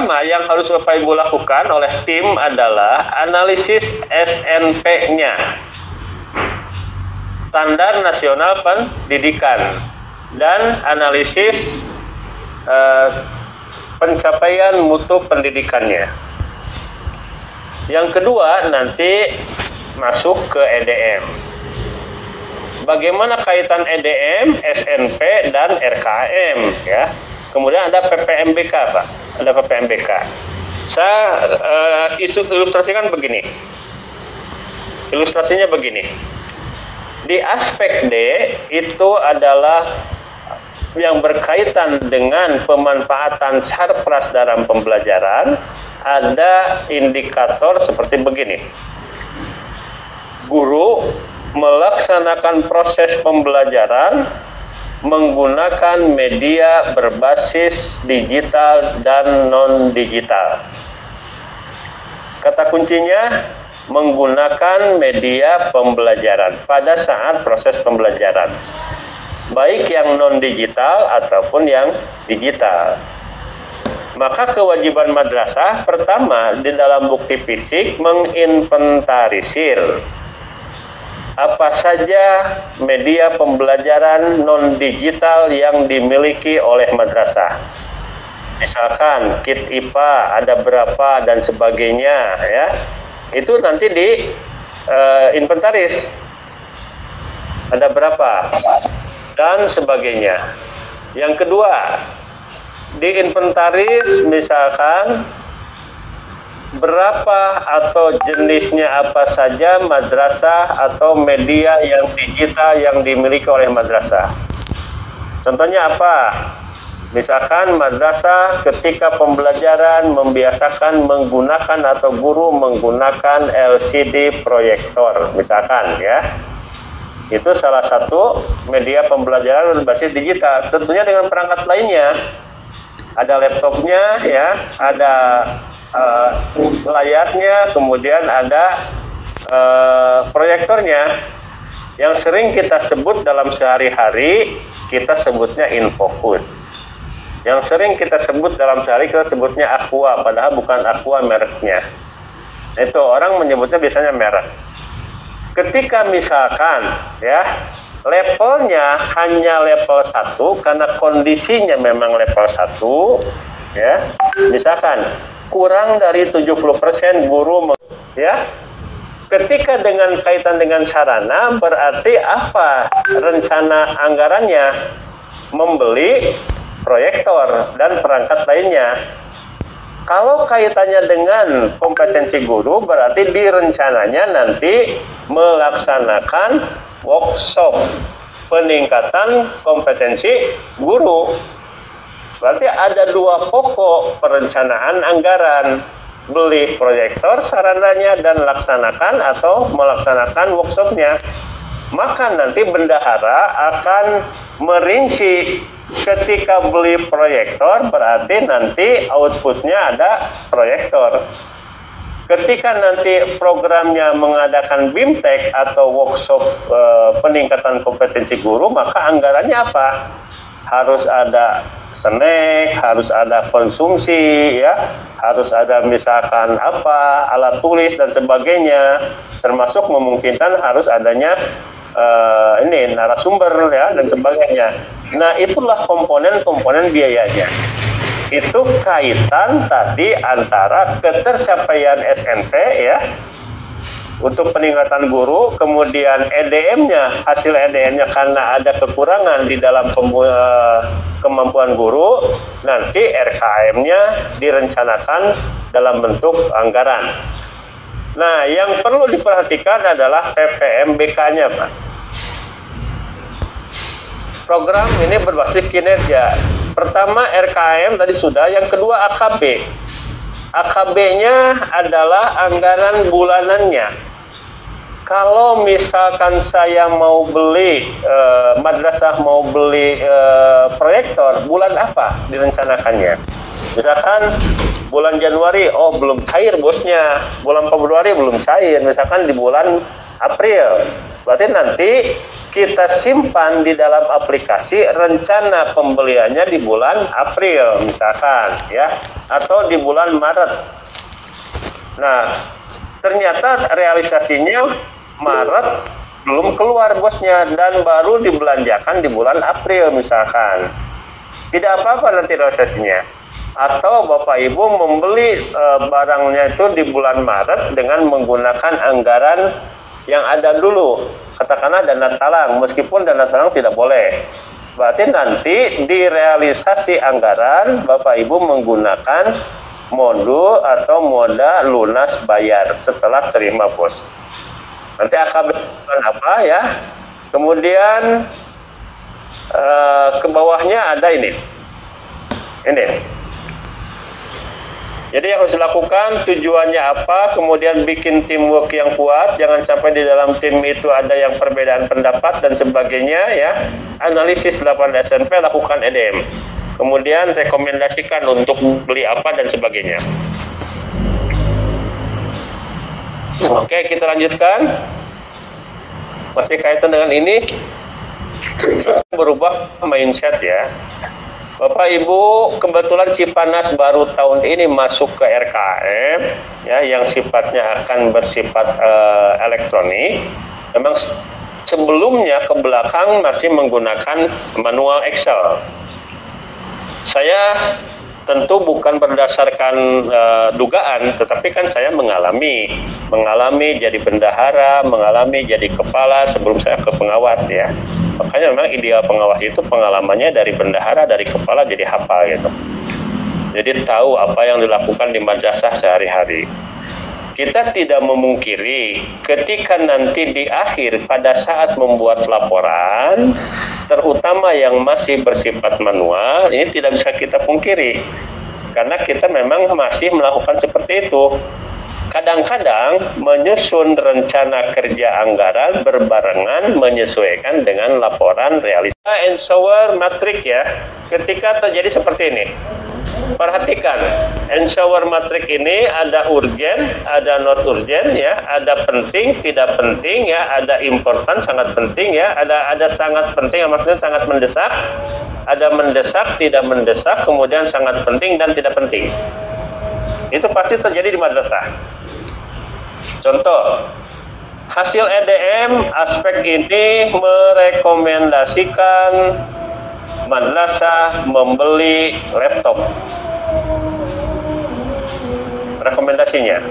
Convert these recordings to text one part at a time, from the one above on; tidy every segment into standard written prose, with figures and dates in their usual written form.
pertama yang harus Bapak Ibu lakukan oleh tim adalah analisis SNP-nya, Standar Nasional Pendidikan, dan analisis pencapaian mutu pendidikannya. Yang kedua nanti masuk ke EDM. Bagaimana kaitan EDM, SNP, dan RKM ya. Kemudian ada PPMBK, Pak. Ada PPMBK. Saya ilustrasikan begini. Ilustrasinya begini. Di aspek D itu adalah yang berkaitan dengan pemanfaatan sarpras dalam pembelajaran. Ada indikator seperti begini. Guru melaksanakan proses pembelajaran menggunakan media berbasis digital dan non-digital. Kata kuncinya menggunakan media pembelajaran pada saat proses pembelajaran, baik yang non-digital ataupun yang digital. Maka kewajiban madrasah pertama di dalam bukti fisik menginventarisir apa saja media pembelajaran non-digital yang dimiliki oleh madrasah. Misalkan kit IPA ada berapa dan sebagainya ya. Itu nanti di inventaris. Ada berapa dan sebagainya. Yang kedua, di inventaris misalkan berapa atau jenisnya apa saja madrasah atau media yang digital yang dimiliki oleh madrasah. Contohnya apa? Misalkan madrasah ketika pembelajaran membiasakan menggunakan atau guru menggunakan LCD proyektor misalkan ya. Itu salah satu media pembelajaran berbasis digital. Tentunya dengan perangkat lainnya. Ada laptopnya ya, ada layarnya, kemudian ada proyektornya yang sering kita sebut dalam sehari-hari, kita sebutnya infocus. Yang sering kita sebut dalam sehari kita sebutnya Aqua, padahal bukan Aqua mereknya. Itu orang menyebutnya biasanya merek. Ketika misalkan ya levelnya hanya level 1 karena kondisinya memang level 1 ya, misalkan kurang dari 70% guru ya. Ketika dengan kaitan dengan sarana berarti apa rencana anggarannya? Membeli proyektor dan perangkat lainnya. Kalau kaitannya dengan kompetensi guru berarti direncananya nanti melaksanakan workshop peningkatan kompetensi guru. Berarti ada dua pokok perencanaan anggaran, beli proyektor sarananya dan laksanakan atau melaksanakan workshopnya. Maka nanti bendahara akan merinci ketika beli proyektor berarti nanti outputnya ada proyektor. Ketika nanti programnya mengadakan BIMTEK atau workshop peningkatan kompetensi guru, maka anggarannya apa? Harus ada snack, harus ada konsumsi, ya, harus ada misalkan apa, alat tulis dan sebagainya, termasuk memungkinkan harus adanya ini narasumber ya dan sebagainya. Nah, itulah komponen-komponen biayanya. Itu kaitan tadi antara ketercapaian SNP ya untuk peningkatan guru, kemudian EDM-nya, hasil EDM-nya karena ada kekurangan di dalam kemampuan guru, nanti RKM-nya direncanakan dalam bentuk anggaran. Nah, yang perlu diperhatikan adalah PPMBK-nya, Pak. Program ini berbasis kinerja. Pertama RKM tadi sudah, yang kedua AKB. AKB-nya adalah anggaran bulanannya. Kalau misalkan saya mau beli, madrasah mau beli proyektor, bulan apa direncanakannya? Misalkan bulan Januari, oh belum cair bosnya. Bulan Februari belum cair, misalkan di bulan April. Berarti nanti kita simpan di dalam aplikasi rencana pembeliannya di bulan April misalkan ya, atau di bulan Maret. Nah, ternyata realisasinya Maret belum keluar bosnya dan baru dibelanjakan di bulan April misalkan. Tidak apa-apa nanti realisasinya. Atau Bapak Ibu membeli barangnya itu di bulan Maret dengan menggunakan anggaran yang ada dulu, katakanlah dana talang, meskipun dana talang tidak boleh. Berarti nanti di realisasi anggaran Bapak Ibu menggunakan modul atau moda lunas bayar setelah terima bos. Nanti AKB apa ya? Kemudian ke bawahnya ada ini. Jadi yang harus dilakukan tujuannya apa, kemudian bikin teamwork yang kuat, jangan sampai di dalam tim itu ada yang perbedaan pendapat dan sebagainya ya. Analisis 8 SMP, lakukan EDM. Kemudian rekomendasikan untuk beli apa dan sebagainya. Oke, kita lanjutkan. Masih kaitan dengan ini, berubah mindset ya. Bapak Ibu, kebetulan Cipanas baru tahun ini masuk ke RKM ya, yang sifatnya akan bersifat elektronik. Memang sebelumnya ke belakang masih menggunakan manual Excel. Saya tentu bukan berdasarkan dugaan, tetapi kan saya mengalami jadi bendahara, mengalami jadi kepala sebelum saya ke pengawas ya. Makanya memang ideal pengawas itu pengalamannya dari bendahara, dari kepala jadi hafal gitu. Jadi tahu apa yang dilakukan di madrasah sehari-hari. Kita tidak memungkiri ketika nanti di akhir pada saat membuat laporan, terutama yang masih bersifat manual, ini tidak bisa kita pungkiri. Karena kita memang masih melakukan seperti itu. Kadang-kadang menyusun rencana kerja anggaran berbarengan menyesuaikan dengan laporan realisasi. Answer matrix ya, ketika terjadi seperti ini. Perhatikan, answer matrix ini ada urgent, ada not urgent ya, ada penting, tidak penting ya, ada important, sangat penting ya, ada sangat penting, maksudnya sangat mendesak, ada mendesak, tidak mendesak, kemudian sangat penting dan tidak penting. Itu pasti terjadi di madrasah. Contoh, hasil EDM aspek ini merekomendasikan madrasah membeli laptop. Rekomendasinya.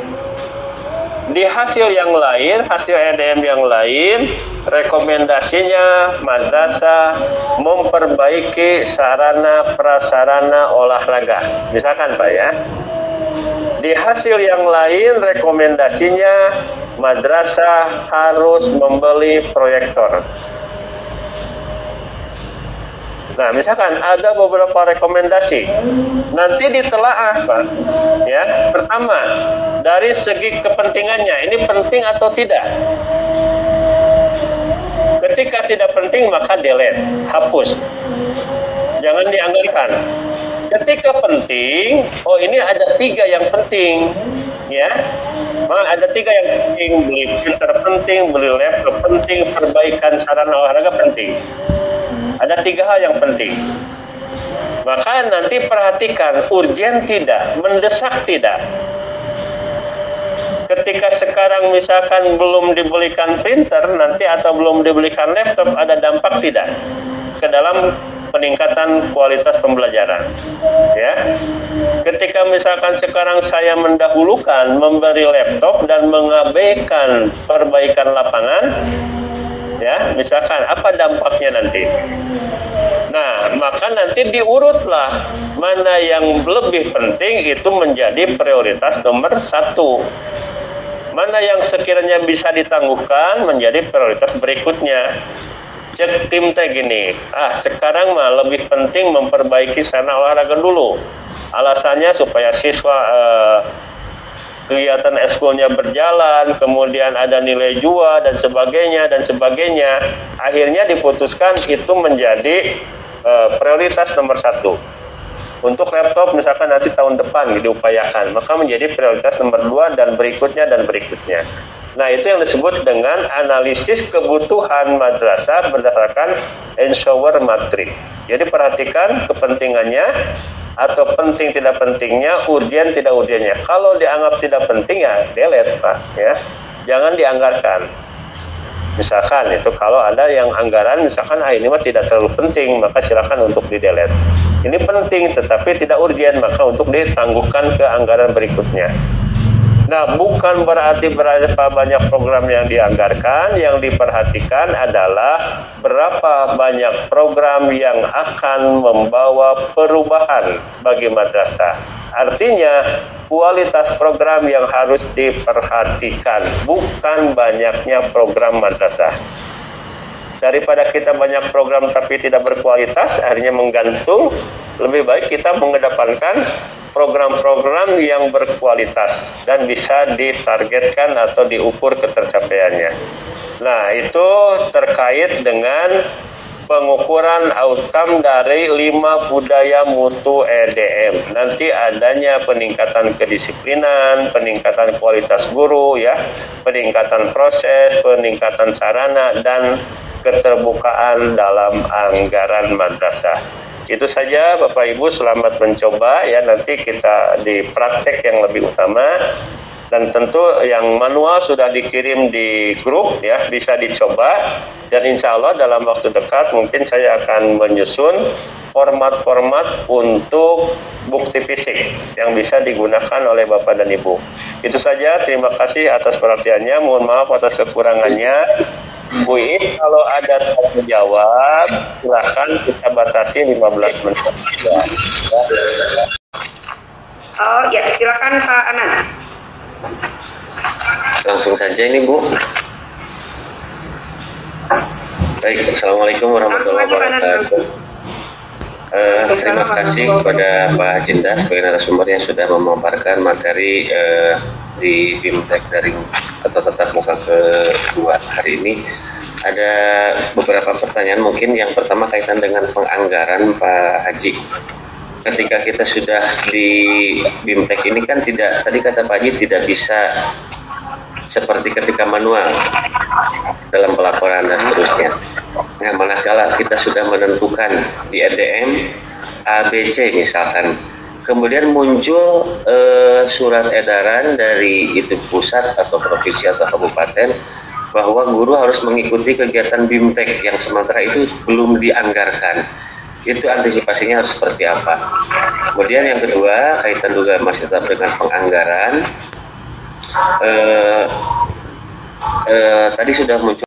Di hasil yang lain, hasil EDM yang lain, rekomendasinya madrasah memperbaiki sarana prasarana olahraga. Misalkan Pak ya. Di hasil yang lain, rekomendasinya madrasah harus membeli proyektor. Nah, misalkan ada beberapa rekomendasi, nanti ditelaah, Pak. Ya, pertama, dari segi kepentingannya, ini penting atau tidak? Ketika tidak penting, maka delete, hapus. Jangan dianggarkan. Ketika penting, oh ini ada 3 yang penting, ya. Ada 3 yang penting, beli printer penting, beli laptop penting, perbaikan sarana olahraga penting. Ada 3 hal yang penting. Maka nanti perhatikan, urgent tidak, mendesak tidak. Ketika sekarang misalkan belum dibelikan printer, nanti atau belum dibelikan laptop, ada dampak tidak ke dalam peningkatan kualitas pembelajaran. Ya. Ketika misalkan sekarang saya mendahulukan memberi laptop dan mengabaikan perbaikan lapangan, ya, misalkan apa dampaknya nanti? Nah, maka nanti diurutlah mana yang lebih penting itu menjadi prioritas nomor 1. Mana yang sekiranya bisa ditangguhkan menjadi prioritas berikutnya. Cek tim teh gini, sekarang mah lebih penting memperbaiki sarana olahraga dulu. Alasannya supaya siswa kegiatan eskulnya berjalan, kemudian ada nilai jual dan sebagainya. Akhirnya diputuskan itu menjadi prioritas nomor 1. Untuk laptop misalkan nanti tahun depan diupayakan, maka menjadi prioritas nomor 2 dan berikutnya. Nah, itu yang disebut dengan analisis kebutuhan madrasah berdasarkan Eisenhower matrix. Jadi perhatikan kepentingannya atau penting tidak pentingnya, urgen tidak urgennya. Kalau dianggap tidak penting ya delete, Pak, ya. Jangan dianggarkan. Misalkan itu kalau ada yang anggaran misalkan ini mah tidak terlalu penting, maka silakan untuk di delete. Ini penting tetapi tidak urgen, maka untuk ditangguhkan ke anggaran berikutnya. Nah, bukan berarti berapa banyak program yang dianggarkan, yang diperhatikan adalah berapa banyak program yang akan membawa perubahan bagi madrasah. Artinya, kualitas program yang harus diperhatikan, bukan banyaknya program madrasah. Daripada kita banyak program tapi tidak berkualitas, akhirnya menggantung, lebih baik kita mengedepankan program-program yang berkualitas dan bisa ditargetkan atau diukur ketercapaiannya. Nah, itu terkait dengan pengukuran outcome dari 5 budaya mutu EDM. Nanti adanya peningkatan kedisiplinan, peningkatan kualitas guru, ya, peningkatan proses, peningkatan sarana, dan keterbukaan dalam anggaran madrasah. Itu saja Bapak Ibu, selamat mencoba ya, nanti kita di praktek yang lebih utama, dan tentu yang manual sudah dikirim di grup ya, bisa dicoba, dan insya Allah dalam waktu dekat mungkin saya akan menyusun format-format untuk bukti fisik yang bisa digunakan oleh Bapak dan Ibu. Itu saja, terima kasih atas perhatiannya, mohon maaf atas kekurangannya. Bu Iip, kalau ada tanya jawab, silakan kita batasi 15 menit. Oh ya, silakan Pak Anan. Langsung saja ini Bu. Baik, Assalamualaikum warahmatullahi wabarakatuh. Terima kasih kepada Pak Jinda sebagai narasumber yang sudah memaparkan materi di BIMTEK daring atau tatap muka kedua hari ini. Ada beberapa pertanyaan, mungkin yang pertama kaitan dengan penganggaran Pak Haji. Ketika kita sudah di BIMTEK ini kan tidak, tadi kata Pak Haji tidak bisa seperti ketika manual dalam pelaporan dan seterusnya. Nah, manakala kita sudah menentukan di EDM ABC misalkan, kemudian muncul surat edaran dari itu pusat atau provinsi atau kabupaten bahwa guru harus mengikuti kegiatan BIMTEK yang sementara itu belum dianggarkan. Itu antisipasinya harus seperti apa? Kemudian yang kedua, kaitan juga masih tetap dengan penganggaran. Tadi sudah muncul